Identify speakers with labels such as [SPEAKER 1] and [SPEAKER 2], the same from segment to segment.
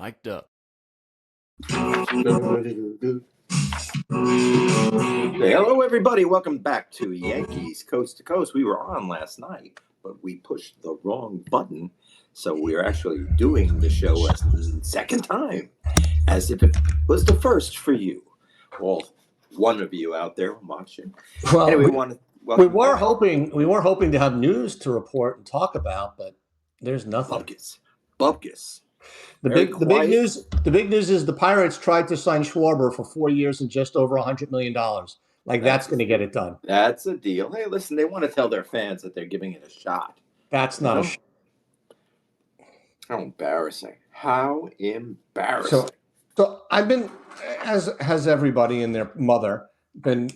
[SPEAKER 1] Mic'd up.
[SPEAKER 2] Hello, everybody. Welcome back to Yankees Coast to Coast. We were on last night, but we pushed the wrong button. So we're actually doing the show a second time, as if it was the first for you. Well, one of you out there watching.
[SPEAKER 3] Well,
[SPEAKER 2] Anyway,
[SPEAKER 3] we were hoping to have news to report and talk about, but there's nothing.
[SPEAKER 2] Bupkis.
[SPEAKER 3] The big news is the Pirates tried to sign Schwarber for 4 years and just over $100 million. That's going to get it done.
[SPEAKER 2] That's a deal. Hey, listen, they want to tell their fans that they're giving it a shot.
[SPEAKER 3] That's not a shot.
[SPEAKER 2] How embarrassing. How embarrassing.
[SPEAKER 3] So I've been, as has everybody and their mother, been,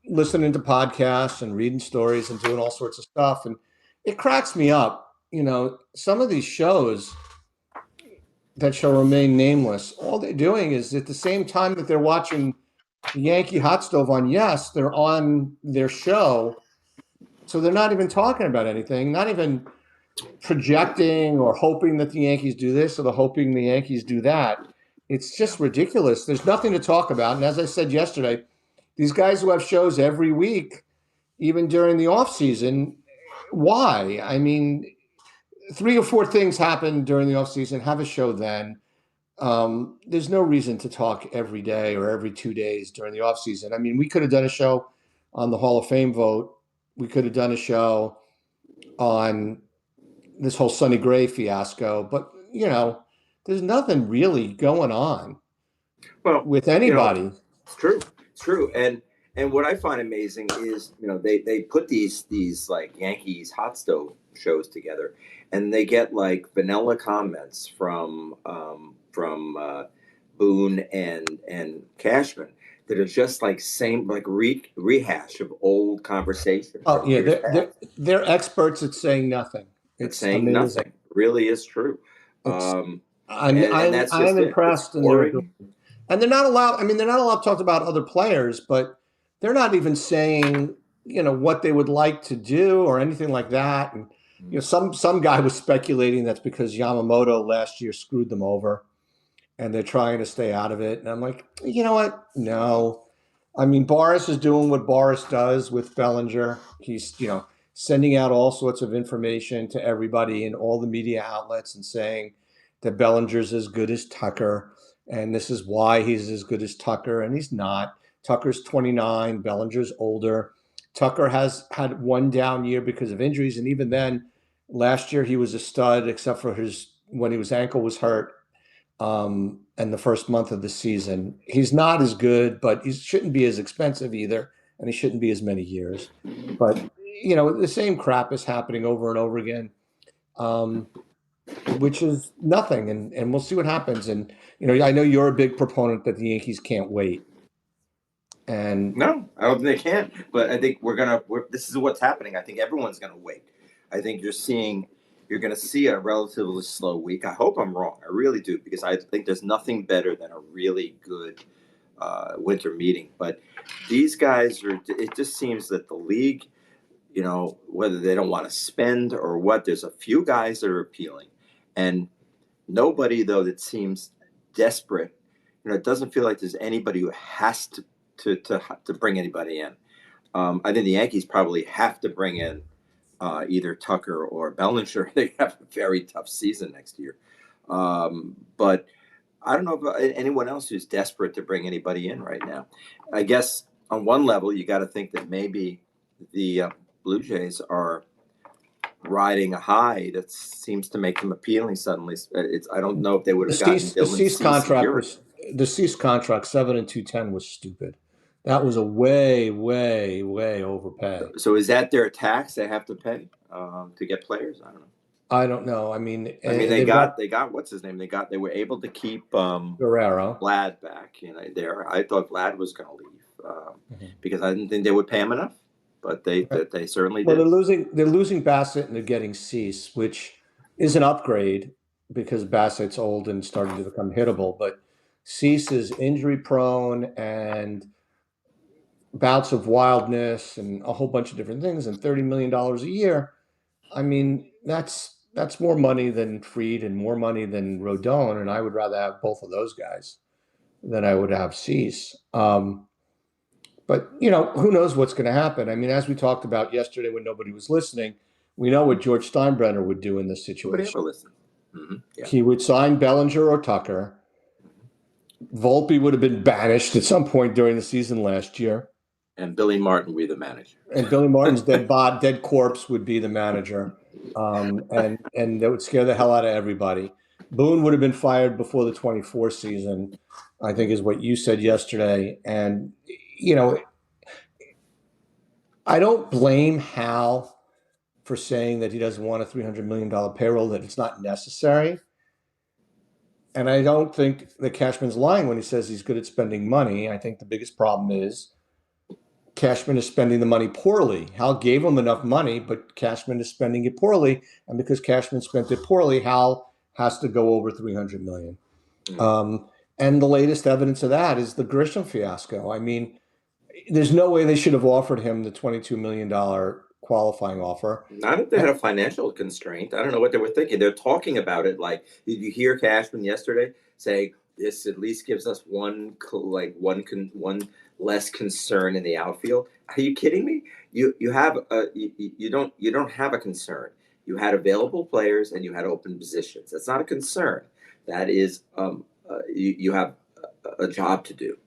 [SPEAKER 3] listening to podcasts and reading stories and doing all sorts of stuff. And it cracks me up. Some of these shows that shall remain nameless, all they're doing is at the same time that they're watching the Yankee Hot Stove on Yes, they're on their show. So they're not even talking about anything, not even projecting or hoping that the Yankees do this or hoping the Yankees do that. It's just ridiculous. There's nothing to talk about. And as I said yesterday, these guys who have shows every week, even during the off season, why? I mean, 3 or 4 things happen during the off season. Have a show then. There's no reason to talk every day or every 2 days during the off season. I mean, we could have done a show on the Hall of Fame vote. We could have done a show on this whole Sonny Gray fiasco, but there's nothing really going on with anybody.
[SPEAKER 2] It's true. And what I find amazing is, they put these like Yankees Hot Stove shows together, and they get like vanilla comments from Boone and Cashman that are just like rehash of old conversations.
[SPEAKER 3] Oh yeah, they're experts at saying nothing.
[SPEAKER 2] It's saying amazing. Nothing. It really is true.
[SPEAKER 3] I'm impressed, and they're not allowed. I mean, they're not allowed to talk about other players, but they're not even saying what they would like to do or anything like that. And some guy was speculating that's because Yamamoto last year screwed them over, and they're trying to stay out of it. And I'm like, you know what? No. I mean, Boris is doing what Boris does with Bellinger. He's, sending out all sorts of information to everybody in all the media outlets and saying that Bellinger's as good as Tucker. And this is why he's as good as Tucker. And he's not. Tucker's 29. Bellinger's older. Tucker has had one down year because of injuries. And even then, last year he was a stud, except for when his ankle was hurt. And the first month of the season, he's not as good, but he shouldn't be as expensive either, and he shouldn't be as many years. But the same crap is happening over and over again, which is nothing. And we'll see what happens. And I know you're a big proponent that the Yankees can't wait. And
[SPEAKER 2] no, I don't think they can. But I think this is what's happening. I think everyone's gonna wait. I think you're going to see a relatively slow week. I hope I'm wrong. I really do, because I think there's nothing better than a really good winter meeting. But these guys it just seems that the league, whether they don't want to spend or what, there's a few guys that are appealing. And nobody, though, that seems desperate. It doesn't feel like there's anybody who has to bring anybody in. I think the Yankees probably have to bring in either Tucker or Bellinger. They have a very tough season next year. But I don't know about anyone else who's desperate to bring anybody in right now. I guess on one level, you got to think that maybe the Blue Jays are riding a high that seems to make them appealing suddenly. I don't know if they would have gotten
[SPEAKER 3] the Cease contract. The Cease contract 7 and 210 was stupid. That was a way, way, way overpay.
[SPEAKER 2] So is that their tax they have to pay to get players? I don't know.
[SPEAKER 3] I mean,
[SPEAKER 2] they got what's his name? They were able to keep
[SPEAKER 3] Guerrero,
[SPEAKER 2] Vlad back. There. I thought Vlad was going to leave because I didn't think they would pay him enough, but they certainly did.
[SPEAKER 3] Well, they're losing Bassett and they're getting Cease, which is an upgrade because Bassett's old and starting to become hittable, but Cease is injury prone and bouts of wildness and a whole bunch of different things, and $30 million a year. I mean, that's That's more money than Fried and more money than Rodon, and I would rather have both of those guys than I would have Cease. But who knows what's going to happen? I mean, as we talked about yesterday when nobody was listening, we know what George Steinbrenner would do in this
[SPEAKER 2] Nobody
[SPEAKER 3] situation.
[SPEAKER 2] ever listens. Yeah.
[SPEAKER 3] He would sign Bellinger or Tucker. Volpe would have been banished at some point during the season last year.
[SPEAKER 2] And Billy Martin would be the manager.
[SPEAKER 3] And Billy Martin's dead corpse would be the manager. And that would scare the hell out of everybody. Boone would have been fired before the 24 season, I think is what you said yesterday. And, I don't blame Hal for saying that he doesn't want a $300 million payroll, that it's not necessary. And I don't think that Cashman's lying when he says he's good at spending money. I think the biggest problem is Cashman is spending the money poorly. Hal gave him enough money, but Cashman is spending it poorly. And because Cashman spent it poorly, Hal has to go over $300 million. And the latest evidence of that is the Grisham fiasco. I mean, there's no way they should have offered him the $22 million qualifying offer.
[SPEAKER 2] Not if they had a financial constraint. I don't know what they were thinking. They're talking about it like, did you hear Cashman yesterday say this at least gives us one less concern in the outfield? Are you kidding me? You don't have a concern. You had available players and you had open positions. That's not a concern. That is you have a job to do.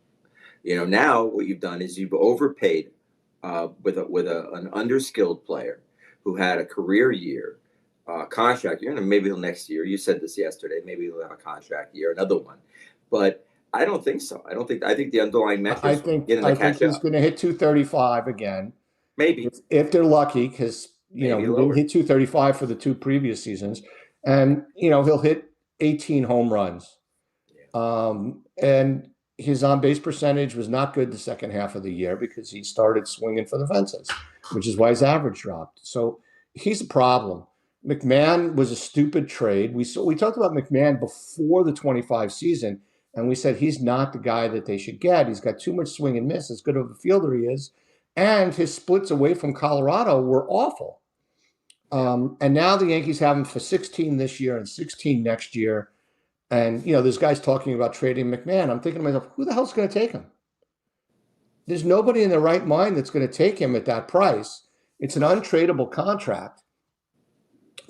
[SPEAKER 2] Now what you've done is you've overpaid with an underskilled player who had a career year, contract year, and maybe he'll next year. You said this yesterday. Maybe he'll have a contract year, another one. But I don't think so. I think the underlying metrics getting the catch
[SPEAKER 3] he's
[SPEAKER 2] up.
[SPEAKER 3] going to hit 235 again.
[SPEAKER 2] Maybe
[SPEAKER 3] if they're lucky, because he
[SPEAKER 2] Maybe
[SPEAKER 3] didn't
[SPEAKER 2] lower.
[SPEAKER 3] hit 235 for the two previous seasons, and he'll hit 18 home runs. And his on base percentage was not good the second half of the year because he started swinging for the fences, which is why his average dropped. So he's a problem. McMahon was a stupid trade. We talked about McMahon before the 25 season, and we said he's not the guy that they should get. He's got too much swing and miss, as good of a fielder he is. And his splits away from Colorado were awful. And now the Yankees have him for 16 this year and 16 next year. And, there's guys talking about trading McMahon. I'm thinking to myself, who the hell's going to take him? There's nobody in their right mind that's going to take him at that price. It's an untradeable contract.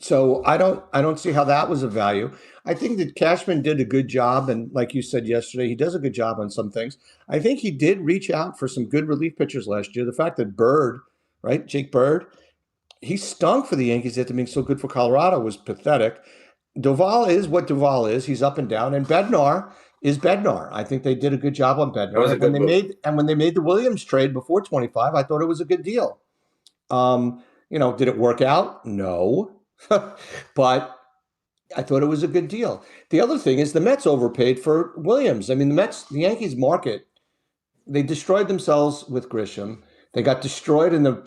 [SPEAKER 3] So I don't see how that was of value. I think that Cashman did a good job. And like you said yesterday, he does a good job on some things. I think he did reach out for some good relief pitchers last year. The fact that Bird, right, Jake Bird, he stunk for the Yankees after being so good for Colorado was pathetic. Doval is what Doval is. He's up and down. And Bednar is Bednar. I think they did a good job on Bednar.
[SPEAKER 2] That was a good move.
[SPEAKER 3] When they made the Williams trade before 25, I thought it was a good deal. Did it work out? No. But I thought it was a good deal. The other thing is the Mets overpaid for Williams. I mean, the Yankees market, they destroyed themselves with Grisham. They got destroyed in the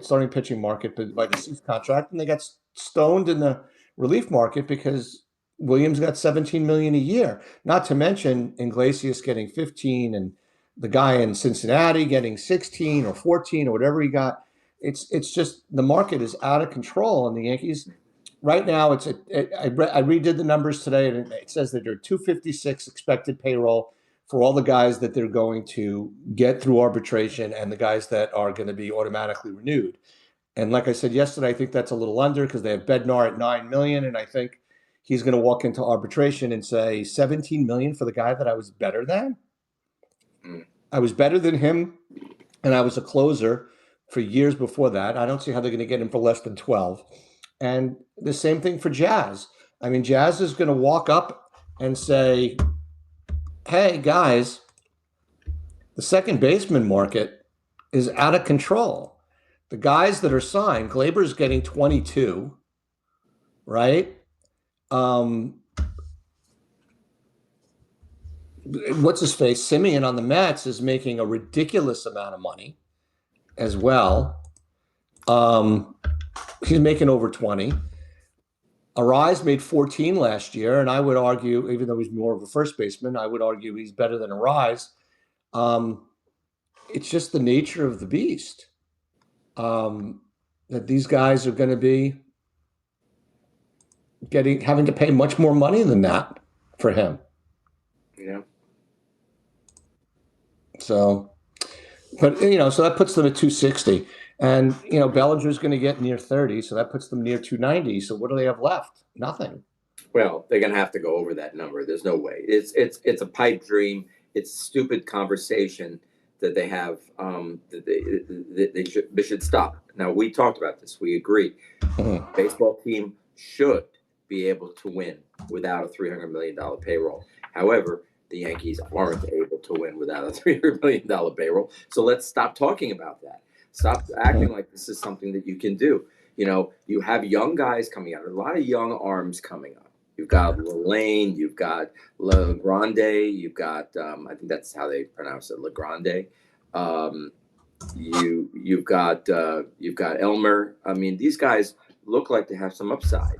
[SPEAKER 3] starting pitching market by the Cease contract, and they got stoned in the relief market because Williams got $17 million a year. Not to mention Iglesias getting 15 and the guy in Cincinnati getting 16 or 14 or whatever he got. It's just the market is out of control, and the Yankees right now. I redid the numbers today, and it says that they're 256 expected payroll for all the guys that they're going to get through arbitration and the guys that are going to be automatically renewed. And like I said yesterday, I think that's a little under because they have Bednar at $9 million, and I think he's going to walk into arbitration and say $17 million for the guy that I was better than. I was better than him, and I was a closer for years before that. I don't see how they're going to get him for less than 12. And the same thing for Jazz. I mean, Jazz is going to walk up and say, hey, guys, the second baseman market is out of control. The guys that are signed, Glaber's getting 22, right? What's his face? Simeon on the Mets is making a ridiculous amount of money as well. He's making over 20. Arise made 14 last year, and I would argue, even though he's more of a first baseman, I would argue he's better than Arise. It's just the nature of the beast that these guys are going to be having to pay much more money than that for him.
[SPEAKER 2] Yeah.
[SPEAKER 3] So, but so that puts them at 260, and Bellinger's going to get near 30, so that puts them near 290. So what do they have left? Nothing.
[SPEAKER 2] Well, they're going to have to go over that number. There's no way. It's a pipe dream. It's stupid conversation that they have. That they should stop. Now we talked about this. We agree.
[SPEAKER 3] Mhm.
[SPEAKER 2] Baseball team should be able to win without a $300 million payroll. However, the Yankees aren't able to win without a $300 million payroll. So let's stop talking about that. Stop acting like this is something that you can do. You have young guys coming out, a lot of young arms coming up. You've got Lane, you've got Legrande, you've got I think that's how they pronounce it, Legrande. Um, you've got Elmer. I mean, these guys look like they have some upside,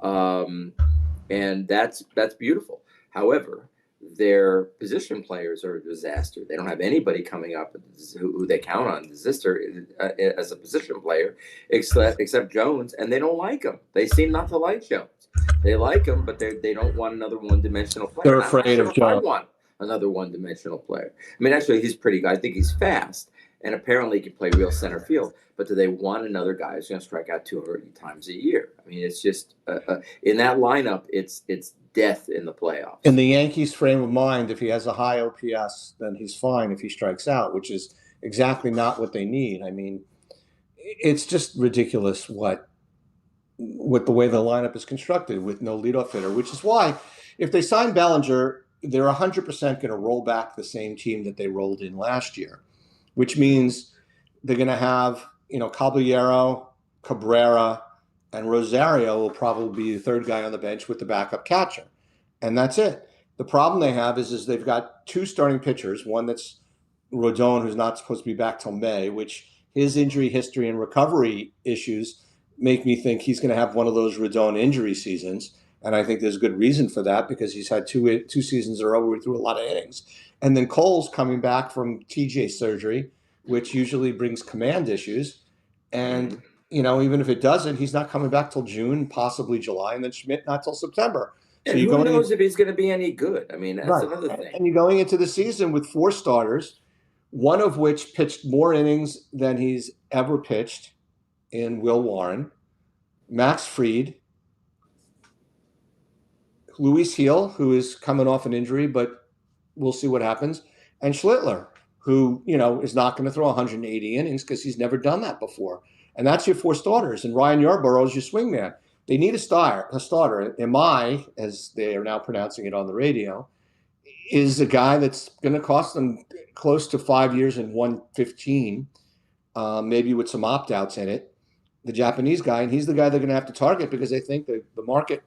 [SPEAKER 2] and that's beautiful. However, their position players are a disaster. They don't have anybody coming up who they count on as a position player, except Jones, and they don't like him. They seem not to like Jones. They like him, but they don't want another one-dimensional player.
[SPEAKER 3] They're
[SPEAKER 2] And I'm not
[SPEAKER 3] afraid
[SPEAKER 2] sure
[SPEAKER 3] of
[SPEAKER 2] if I
[SPEAKER 3] Jones.
[SPEAKER 2] want another one-dimensional player. I mean, actually, he's pretty good. I think he's fast, and apparently he can play real center field. But do they want another guy who's going to strike out 200 times a year? I mean, it's just in that lineup, it's death in the playoffs.
[SPEAKER 3] In the Yankees' frame of mind, if he has a high OPS, then he's fine if he strikes out, which is exactly not what they need. I mean, it's just ridiculous with the way the lineup is constructed with no leadoff hitter, which is why if they sign Bellinger, they're 100% going to roll back the same team that they rolled in last year, which means they're going to have, Caballero, Cabrera, and Rosario will probably be the third guy on the bench with the backup catcher. And that's it. The problem they have is they've got two starting pitchers, one that's Rodon, who's not supposed to be back till May, which his injury history and recovery issues make me think he's going to have one of those Rodon injury seasons. And I think there's good reason for that because he's had two seasons in a row where he threw a lot of innings. And then Cole's coming back from TJ surgery, which usually brings command issues. And, even if it doesn't, he's not coming back till June, possibly July, and then Schmidt not till September. So
[SPEAKER 2] And
[SPEAKER 3] you're
[SPEAKER 2] who
[SPEAKER 3] going
[SPEAKER 2] knows if he's going to be any good? I mean, that's
[SPEAKER 3] right,
[SPEAKER 2] another thing.
[SPEAKER 3] and you're going into the season with four starters, one of which pitched more innings than he's ever pitched in Will Warren, Max Fried, Luis Heel, who is coming off an injury, but we'll see what happens, and Schlittler, who is not going to throw 180 innings because he's never done that before. And that's your four starters. And Ryan Yarborough is your swingman. They need a starter. Amai, as they are now pronouncing it on the radio, is a guy that's going to cost them close to 5 years and 115, maybe with some opt-outs in it. The Japanese guy, and he's the guy they're going to have to target because I think the market,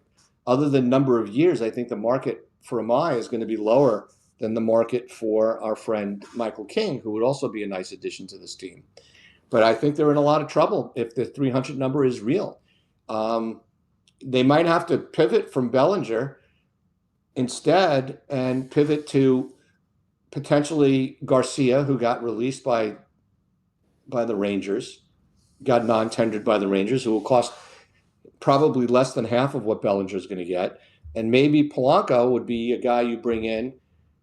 [SPEAKER 3] other than number of years, I think the market for Amai is going to be lower than the market for our friend Michael King, who would also be a nice addition to this team. But I think they're in a lot of trouble if the 300 number is real. They might have to pivot from Bellinger instead and pivot to potentially Garcia, who got released by the Rangers, got non-tendered by the Rangers, who will cost probably less than half of what Bellinger is going to get. And maybe Polanco would be a guy you bring in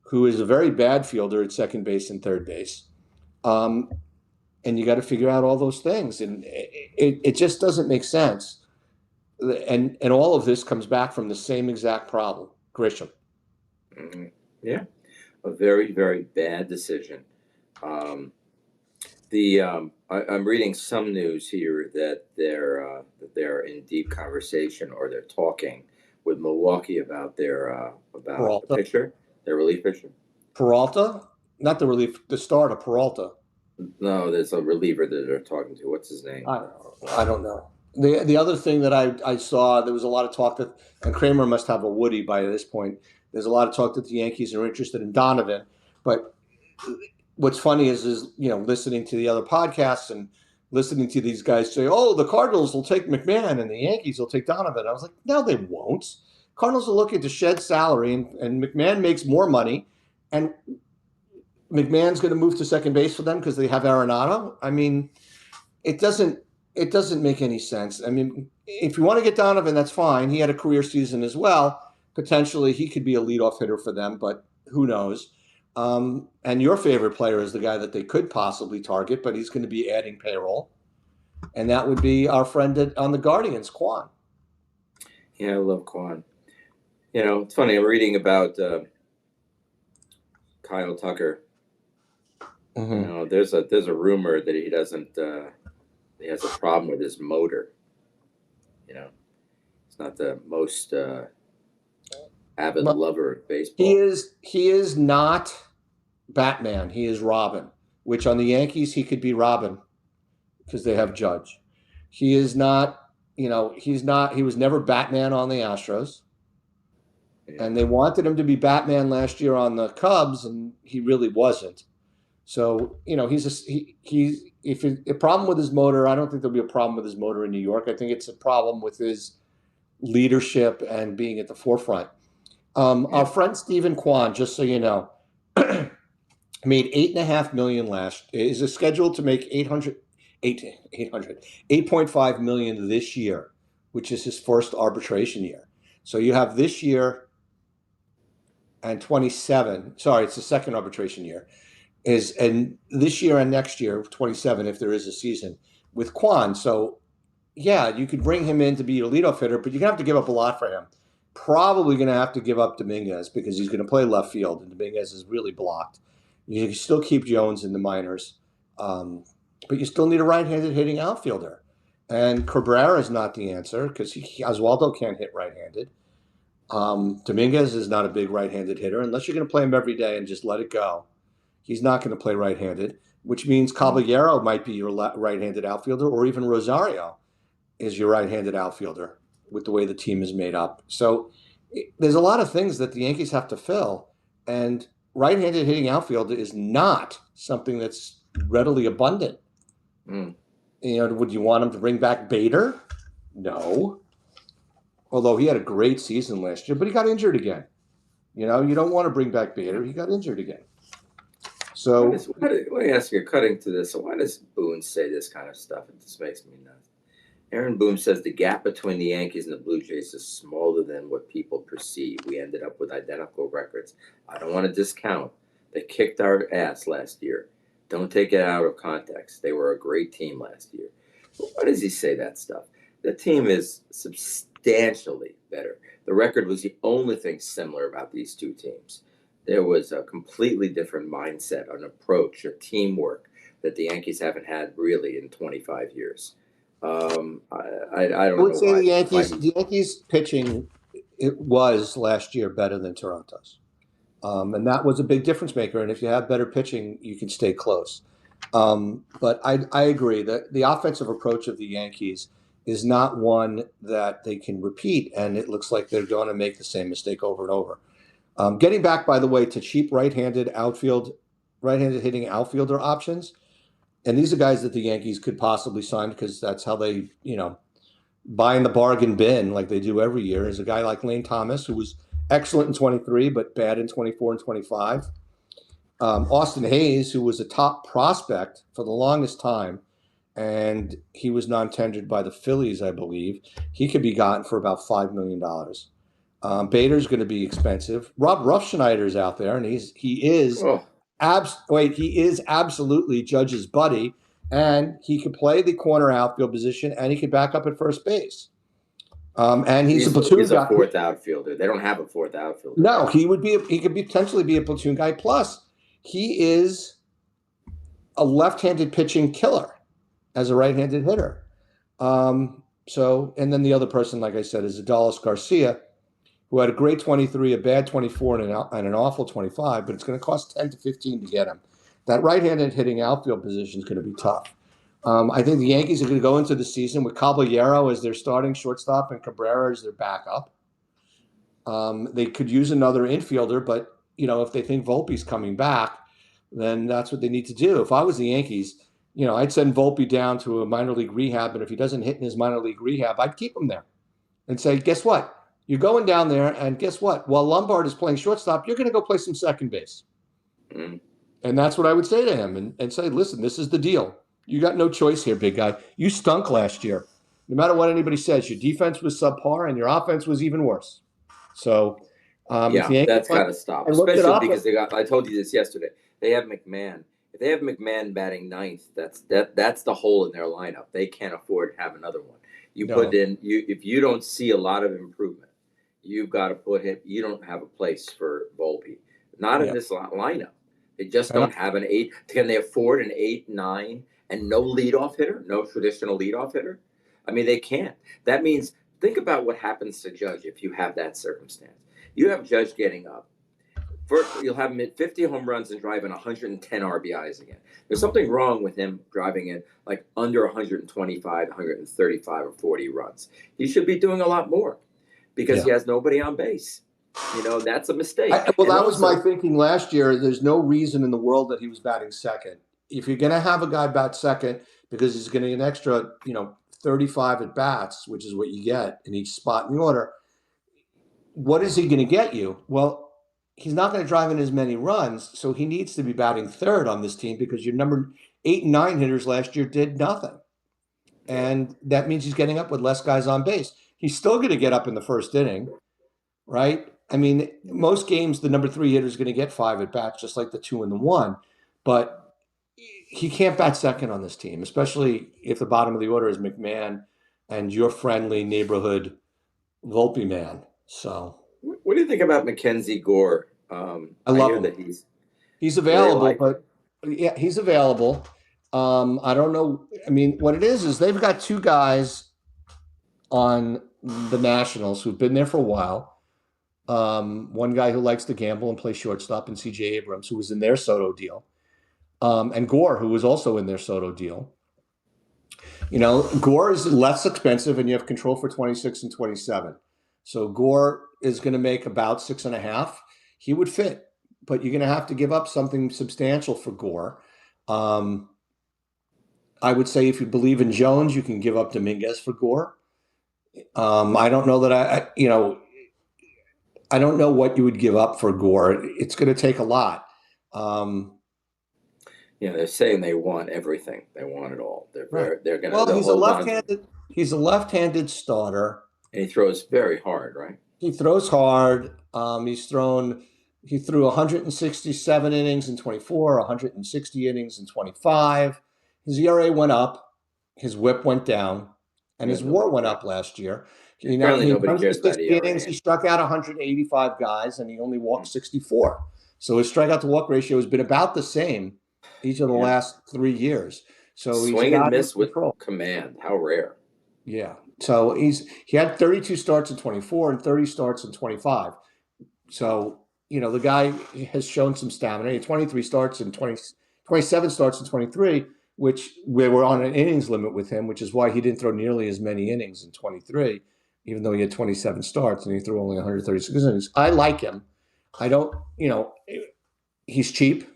[SPEAKER 3] who is a very bad fielder at second base and third base. And you got to figure out all those things. And it just doesn't make sense. And all of this comes back from the same exact problem, Grisham.
[SPEAKER 2] Mm-hmm. Yeah, a very, very bad decision. I'm reading some news here that they're in deep conversation or they're talking with Milwaukee about about the
[SPEAKER 3] Peralta.
[SPEAKER 2] pitcher, their relief pitcher.
[SPEAKER 3] Peralta? Not the relief, the starter, Peralta.
[SPEAKER 2] No, there's a reliever that they're talking to. What's his name?
[SPEAKER 3] I don't know. The other thing that I saw, there was a lot of talk that, and Kramer must have a Woody by this point. There's a lot of talk that the Yankees are interested in Donovan, but what's funny is listening to the other podcasts and listening to these guys say, "Oh, the Cardinals will take McMahon and the Yankees will take Donovan." I was like, "No, they won't. Cardinals are looking to shed salary, and McMahon makes more money, and McMahon's going to move to second base for them because they have Arenado." I mean, it doesn't it doesn't make any sense. I mean, if you want to get Donovan, that's fine. He had a career season as well. Potentially, he could be a leadoff hitter for them, but who knows? And your favorite player is the guy that they could possibly target, but he's going to be adding payroll, and that would be our friend on the Guardians, Quan.
[SPEAKER 2] Yeah, I love Quan. It's funny. I'm reading about Kyle Tucker.
[SPEAKER 3] Mm-hmm.
[SPEAKER 2] There's a rumor that he has a problem with his motor. He's not the most avid
[SPEAKER 3] Well,
[SPEAKER 2] lover of
[SPEAKER 3] he
[SPEAKER 2] baseball.
[SPEAKER 3] is not Batman. He is Robin, which on the Yankees he could be Robin because they have Judge. He is not, he's not. He was never Batman on the Astros,
[SPEAKER 2] Yeah.
[SPEAKER 3] and they wanted him to be Batman last year on the Cubs, and he really wasn't. So he's if a problem with his motor. I don't think there'll be a problem with his motor in New York. I think it's a problem with his leadership and being at the forefront. Our friend Stephen Kwan, just so you know, made $8.5 million is scheduled to make 8.5 million this year, which is his first arbitration year. So you have this year and 27. Sorry, it's the second arbitration year. And this year and next year, 27, if there is a season with Quan. So yeah, you could bring him in to be your leadoff hitter, but you're gonna have to give up a lot for him. Probably gonna have to give up Dominguez because he's gonna play left field, and Dominguez is really blocked. You can still keep Jones in the minors, but you still need a right-handed hitting outfielder. And Cabrera is not the answer because Oswaldo can't hit right-handed. Dominguez is not a big right-handed hitter unless you're going to play him every day and just let it go. He's not going to play right-handed, which means Caballero might be your right-handed outfielder, or even Rosario is your right-handed outfielder with the way the team is made up. So there's a lot of things that the Yankees have to fill, and right-handed hitting outfielder is not something that's readily abundant.
[SPEAKER 2] Mm.
[SPEAKER 3] Would you want him to bring back Bader? No. Although he had a great season last year, but he got injured again. You don't want to bring back Bader. He got injured again. So
[SPEAKER 2] let me ask you, cutting to this. So why does Boone say this kind of stuff? It just makes me nuts. Aaron Boone says the gap between the Yankees and the Blue Jays is smaller than what people perceive. We ended up with identical records. I don't want to discount. They kicked our ass last year. Don't take it out of context. They were a great team last year. But why does he say that stuff? The team is substantially better. The record was the only thing similar about these two teams. There was a completely different mindset, an approach, a teamwork that the Yankees haven't had really in 25 years. I don't
[SPEAKER 3] I would
[SPEAKER 2] know
[SPEAKER 3] say
[SPEAKER 2] why.
[SPEAKER 3] The Yankees pitching, it was last year better than Toronto's. And that was a big difference maker. And if you have better pitching, you can stay close. But I agree that the offensive approach of the Yankees is not one that they can repeat. And it looks like they're going to make the same mistake over and over. Getting back, by the way, to cheap right-handed hitting outfielder options. And these are guys that the Yankees could possibly sign because that's how they, buy in the bargain bin like they do every year. Is a guy like Lane Thomas, who was excellent in 23, but bad in 24 and 25. Austin Hayes, who was a top prospect for the longest time, and he was non-tendered by the Phillies, I believe. He could be gotten for about $5 million. Bader's going to be expensive. Rob Ruffschneider's out there, and he is absolutely Judge's buddy, and he could play the corner outfield position, and he could back up at first base. And he's a platoon
[SPEAKER 2] He's
[SPEAKER 3] guy.
[SPEAKER 2] a fourth outfielder. They don't have a fourth outfielder.
[SPEAKER 3] No, he could potentially be a platoon guy. Plus, he is a left-handed pitching killer as a right-handed hitter. And then the other person, like I said, is Adolis Garcia, who had a great 23, a bad 24, and an awful 25, but it's going to cost 10 to 15 to get him. That right-handed hitting outfield position is going to be tough. I think the Yankees are going to go into the season with Caballero as their starting shortstop and Cabrera as their backup. They could use another infielder, but if they think Volpe's coming back, then that's what they need to do. If I was the Yankees, I'd send Volpe down to a minor league rehab, and if he doesn't hit in his minor league rehab, I'd keep him there and say, guess what? You're going down there, and guess what? While Lombard is playing shortstop, you're going to go play some second base. Mm. And that's what I would say to him and say, listen, this is the deal. You got no choice here, big guy. You stunk last year. No matter what anybody says, your defense was subpar and your offense was even worse. So if
[SPEAKER 2] Yeah,
[SPEAKER 3] the Yankees
[SPEAKER 2] that's
[SPEAKER 3] went
[SPEAKER 2] got to stop,
[SPEAKER 3] and looked it
[SPEAKER 2] especially
[SPEAKER 3] up,
[SPEAKER 2] because they got. I told you this yesterday. They have McMahon. If they have McMahon batting ninth, that's the hole in their lineup. They can't afford to have another one. You put
[SPEAKER 3] no,
[SPEAKER 2] in you if you don't see a lot of improvement, you've got to put him. You don't have a place for Volpe. Not in
[SPEAKER 3] yeah,
[SPEAKER 2] this lineup. They just
[SPEAKER 3] and
[SPEAKER 2] don't have an eight. Can they afford an 8, 9, and no leadoff hitter? No traditional leadoff hitter. I mean, they can't. That means think about what happens to Judge if you have that circumstance. You have Judge getting up. You'll have him hit 50 home runs and drive in 110 RBIs again. There's something wrong with him driving in like under 125, 135, or 40 runs. He should be doing a lot more because he
[SPEAKER 3] yeah.
[SPEAKER 2] has nobody on base. That's a mistake.
[SPEAKER 3] Well,
[SPEAKER 2] And
[SPEAKER 3] that was my
[SPEAKER 2] also,
[SPEAKER 3] thinking last year. There's no reason in the world that he was batting second. If you're going to have a guy bat second because he's going to get an extra, 35 at bats, which is what you get in each spot in the order, what is he going to get you? Well, he's not going to drive in as many runs, so he needs to be batting third on this team because your number 8 and 9 hitters last year did nothing.
[SPEAKER 2] yeah,
[SPEAKER 3] And that means he's getting up with less guys on base. He's still going to get up in the first inning, right? I mean, most games, the number 3 hitter is going to get 5 at bats, just like the 2 and the 1. But he can't bat second on this team, especially if the bottom of the order is McMahon and your friendly neighborhood Volpe man. So
[SPEAKER 2] what do you think about Mackenzie Gore?
[SPEAKER 3] I
[SPEAKER 2] I
[SPEAKER 3] love
[SPEAKER 2] hear
[SPEAKER 3] him.
[SPEAKER 2] that he's.
[SPEAKER 3] He's
[SPEAKER 2] You really
[SPEAKER 3] available,
[SPEAKER 2] like him.
[SPEAKER 3] but yeah, he's available. I don't know. I mean, what it is they've got 2 guys on the Nationals who've been there for a while. One guy who likes to gamble and play shortstop, and CJ Abrams, who was in their Soto deal, and Gore, who was also in their Soto deal. Gore is less expensive, and you have control for 26 and 27. So Gore is going to make about 6.5. He would fit, but you're going to have to give up something substantial for Gore. I would say if you believe in Jones, you can give up Dominguez for Gore. I don't know that I don't know what you would give up for Gore. It's going to take a lot. Um,
[SPEAKER 2] They're saying they want everything. They want it all.
[SPEAKER 3] right.
[SPEAKER 2] They'll hold on to him.
[SPEAKER 3] He's a left-handed starter.
[SPEAKER 2] And he throws very hard, right?
[SPEAKER 3] He throws hard. He threw 167 innings in 24, 160 innings in 25. His ERA went up, his WHIP went down, and
[SPEAKER 2] Yeah,
[SPEAKER 3] his WAR
[SPEAKER 2] nobody
[SPEAKER 3] went
[SPEAKER 2] cares.
[SPEAKER 3] up last year.
[SPEAKER 2] Apparently,
[SPEAKER 3] In
[SPEAKER 2] nobody cares about
[SPEAKER 3] 160 innings,
[SPEAKER 2] ERA.
[SPEAKER 3] he struck out 185 guys, and he only walked 64. So his strikeout to walk ratio has been about the same each of the
[SPEAKER 2] Yeah.
[SPEAKER 3] last 3 years. So he's
[SPEAKER 2] Swing and
[SPEAKER 3] got it
[SPEAKER 2] miss
[SPEAKER 3] under
[SPEAKER 2] with
[SPEAKER 3] control.
[SPEAKER 2] command. How rare.
[SPEAKER 3] Yeah. So he had 32 starts in 24 and 30 starts in 25. So, the guy has shown some stamina. He had 23 starts and 27 starts in 23, which we were on an innings limit with him, which is why he didn't throw nearly as many innings in 23, even though he had 27 starts and he threw only 136 innings. I like him. I don't, he's cheap,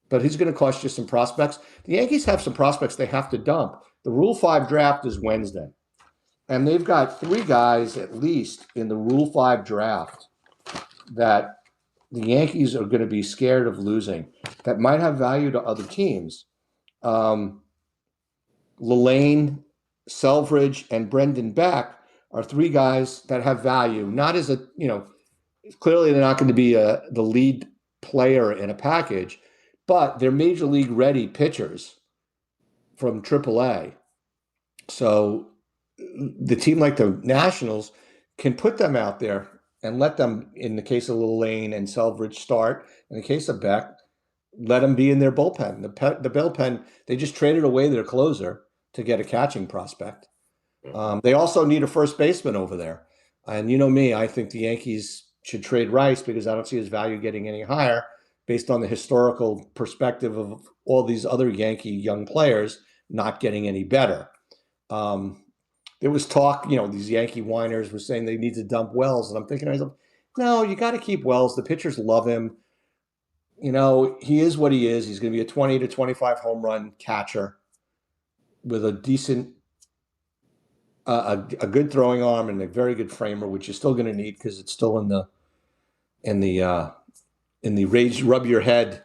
[SPEAKER 3] but he's going to cost you some prospects. The Yankees have some prospects they have to dump. The Rule 5 draft is Wednesday. And they've got 3 guys at least in the Rule 5 draft that the Yankees are going to be scared of losing that might have value to other teams. Lelane, Selvridge, and Brendan Beck are 3 guys that have value, not as clearly they're not going to be the lead player in a package, but they're major league ready pitchers from AAA. So the team like the Nationals can put them out there and let them, in the case of Lane and Selvridge, start. In the case of Beck, let them be in their bullpen. The bullpen, they just traded away their closer to get a catching prospect. They also need a first baseman over there. And you know me, I think the Yankees should trade Rice because I don't see his value getting any higher based on the historical perspective of all these other Yankee young players not getting any better. There was talk, these Yankee whiners were saying they need to dump Wells. And I'm thinking to myself, no, you got to keep Wells. The pitchers love him. He is what he is. He's going to be a 20 to 25 home run catcher with a decent, a good throwing arm and a very good framer, which you're still going to need because it's still in the, uh, in the rage, rub your head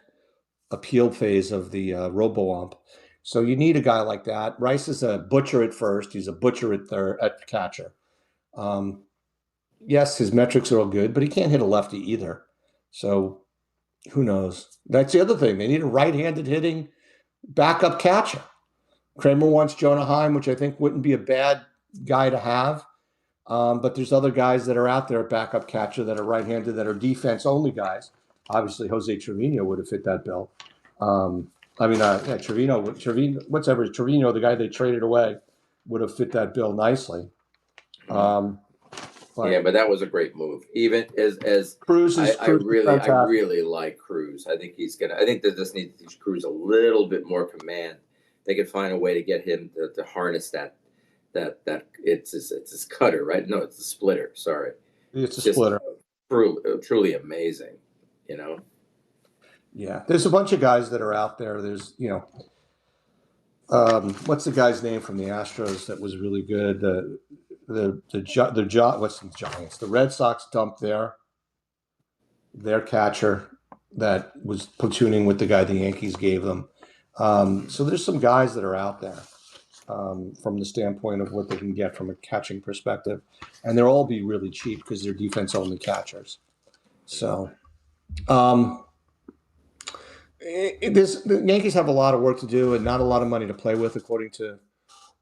[SPEAKER 3] appeal phase of the RoboAmp. So you need a guy like that. Rice is a butcher at first. He's a butcher at third, at catcher. Um, yes, his metrics are all good, but he can't hit a lefty either. So who knows? That's the other thing. They need a right-handed hitting backup catcher. Kramer wants Jonah Heim, which I think wouldn't be a bad guy to have. But there's other guys that are out there at backup catcher that are right-handed that are defense-only guys. Obviously, Jose Trevino would have fit that bill. Trevino, the guy they traded away, would have fit that bill nicely.
[SPEAKER 1] But that was a great move. Even as
[SPEAKER 3] Cruz is
[SPEAKER 1] I
[SPEAKER 3] fantastic.
[SPEAKER 1] really like Cruz. I think I think they just need to teach Cruz a little bit more command. They could find a way to get him to harness that it's his cutter, right? No, it's a splitter. Sorry,
[SPEAKER 3] It's a splitter.
[SPEAKER 1] Truly amazing.
[SPEAKER 3] Yeah, there's a bunch of guys that are out there. There's what's the guy's name from the Astros that was really good? What's the Giants? The Red Sox dumped their catcher that was platooning with the guy the Yankees gave them. So there's some guys that are out there from the standpoint of what they can get from a catching perspective, and they'll all be really cheap because they're defense-only catchers. So the Yankees have a lot of work to do and not a lot of money to play with, according to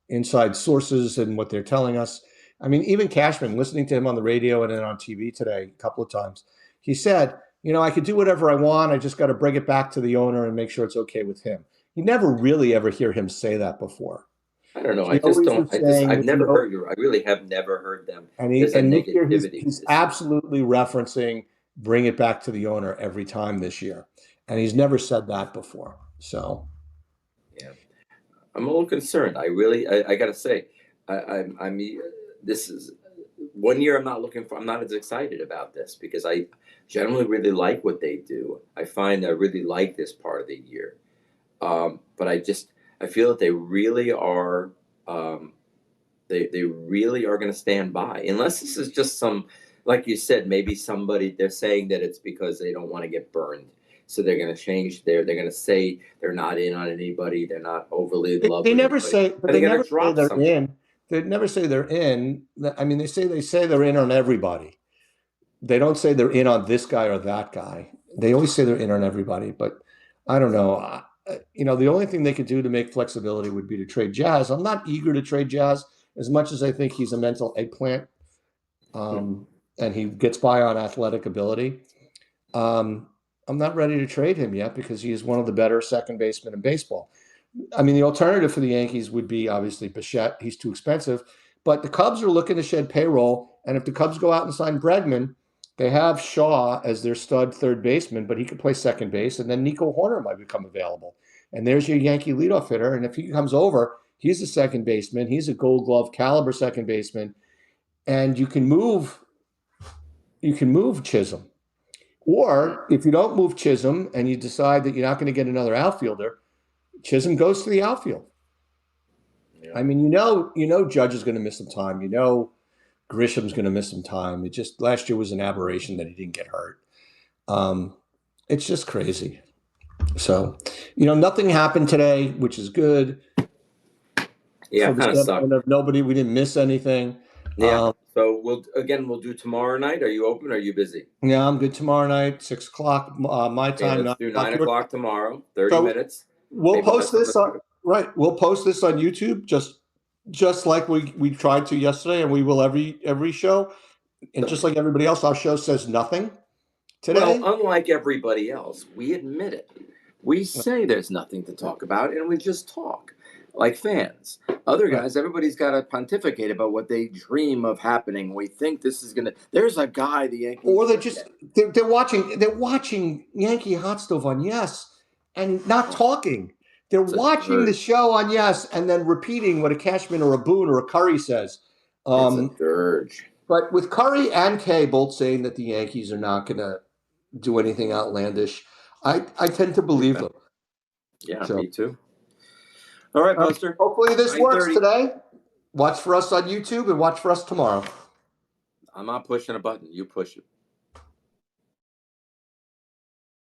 [SPEAKER 3] inside sources and what they're telling us. I mean, even Cashman, listening to him on the radio and then on TV today a couple of times, he said, I could do whatever I want. I just got to bring it back to the owner and make sure it's okay with him. You never really ever hear him say that before.
[SPEAKER 1] I don't know. I've never heard you. I really have never heard them.
[SPEAKER 3] And this year he's absolutely referencing bring it back to the owner every time this year. And he's never said that before. So,
[SPEAKER 1] yeah, I'm a little concerned. I got to say, this is 1 year. I'm not as excited about this because I generally really like what they do. I find I really like this part of the year. But I feel that they really are, they really are going to stand by, unless this is just some, like you said, maybe they're saying that it's because they don't want to get burned. So they're going to change they're going to say they're not in on anybody. They're not overly in love.
[SPEAKER 3] They never say, but they never say they're
[SPEAKER 1] something.
[SPEAKER 3] in. They never say they're in. I mean, they say they're in on everybody. They don't say they're in on this guy or that guy. They always say they're in on everybody. But I don't know. The only thing they could do to make flexibility would be to trade Jazz. I'm not eager to trade Jazz as much as I think he's a mental eggplant, and he gets by on athletic ability. I'm not ready to trade him yet because he is one of the better second basemen in baseball. I mean, the alternative for the Yankees would be obviously Bichette. He's too expensive. But the Cubs are looking to shed payroll. And if the Cubs go out and sign Bregman, they have Shaw as their stud third baseman, but he could play second base. And then Nico Horner might become available. And there's your Yankee leadoff hitter. And if he comes over, he's a second baseman. He's a Gold Glove caliber second baseman. And you can move Chisholm. Or if you don't move Chisholm and you decide that you're not going to get another outfielder, Chisholm goes to the outfield. Yeah. I mean, Judge is going to miss some time. Grisham's going to miss some time. It just last year was an aberration that he didn't get hurt. It's just crazy. So, nothing happened today, which is good.
[SPEAKER 1] Yeah, kind of sucked.
[SPEAKER 3] We didn't miss anything.
[SPEAKER 1] Yeah. So we'll do tomorrow night. Are you open? Or are you busy?
[SPEAKER 3] Yeah, I'm good tomorrow night, 6 o'clock my time.
[SPEAKER 1] Let's do 9 o'clock tomorrow. 30 minutes.
[SPEAKER 3] We'll post this on We'll post this on YouTube just like we tried to yesterday, and we will every show. And just like everybody else, our show says nothing today.
[SPEAKER 1] Well, unlike everybody else, we admit it. We say there's nothing to talk about, and we just talk like fans. Other guys, everybody's got to pontificate about what they dream of happening. We think this is gonna. There's a guy the Yankees.
[SPEAKER 3] Or they're watching Yankee Hot Stove on Yes, and not talking. They're watching the show on Yes and then repeating what a Cashman or a Boone or a Curry says.
[SPEAKER 1] It's a dirge.
[SPEAKER 3] But with Curry and Kay both saying that the Yankees are not going to do anything outlandish, I tend to believe them.
[SPEAKER 1] Yeah, me too. All right, Buster.
[SPEAKER 3] Hopefully this works today. Watch for us on YouTube and watch for us tomorrow.
[SPEAKER 1] I'm not pushing a button. You push it.